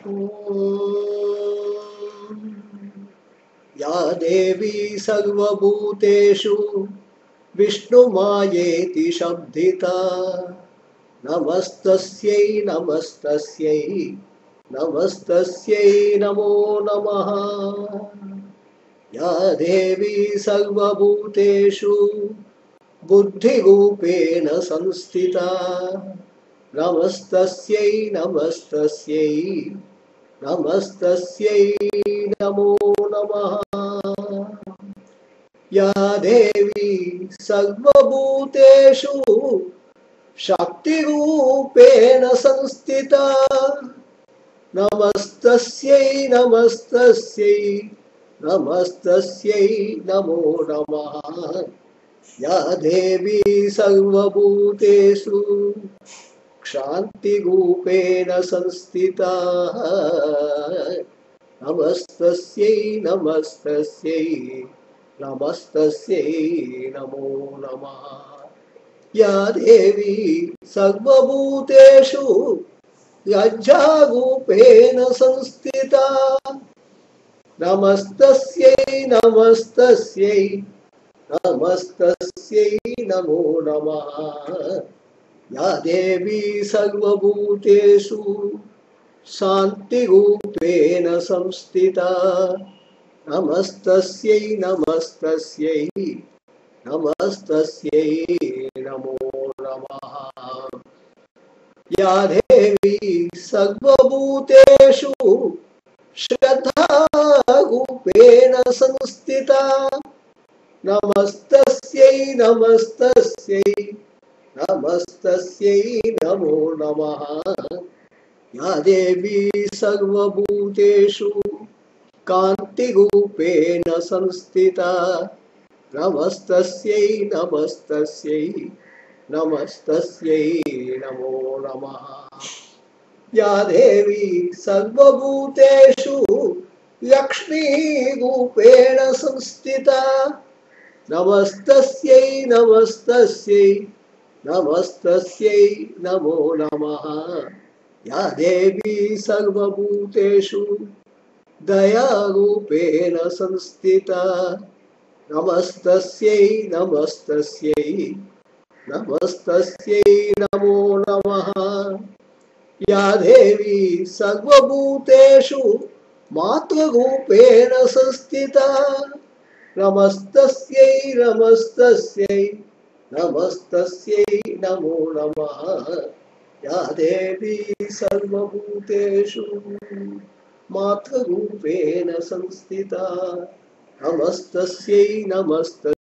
ॐ या देवी सर्वभूतेषु विष्णुमायेति शब्दिता नमस्तस्यै नमस्तस्यै नमस्तस्यै नमो नमः। या देवी सर्वभूतेषु बुद्धिरूपेण संस्थिता नमस्तस्यै नमस्तस्यै नमस्तस्यै नमो नमः। या देवी सर्वभूतेषु शक्तिरूपेण संस्थिता नमस्तस्यै नमस्तस्यै नमस्तस्यै नमो नमः। या देवी सर्वभूतेषु क्षान्तिरूपेण संस्थिता नमस्तस्यै नमस्तस्यै नमस्तस्यै नमो नमः। या देवी सर्वभूतेषु लज्जारूपेण संस्थिता नमस्तस्यै नमस्तस्यै नमस्तस्यै नमो नमः। या देवी सर्वभूतेषु शान्तिरूपेण संस्थिता नमस्तस्यै नमस्तस्यै नमस्तस्यै नमो नमः। या देवी सर्वभूतेषु श्रद्धारूपेण संस्थिता नमस्तस्यै नमस्तस्यै नमस्तस्यै नमो नमः। या देवी सर्वभूतेषु कान्तिरूपेण संस्थिता नमस्तस्यै नमस्तस्यै नमस्तस्यै नमो नमः। या देवी सर्वभूतेषु लक्ष्मीरूपेण संस्थिता नमस्तस्यै नमस्तस्यै नमस्तस्यै नमो नमः। या देवी सर्वभूतेषु दयारूपेण संस्थिता नमस्तस्यै नमस्तस्यै नमस्तस्यै नमो नमः। या देवी सर्वभूतेषु मातृरूपेण संस्थिता नमस्तस्यै नमस्तस्यै नमस्तस्यै नमो नमः। या देवी सर्वभूतेषु मातृरूपेण संस्थिता नमस्तस्यै नमस्तस्यै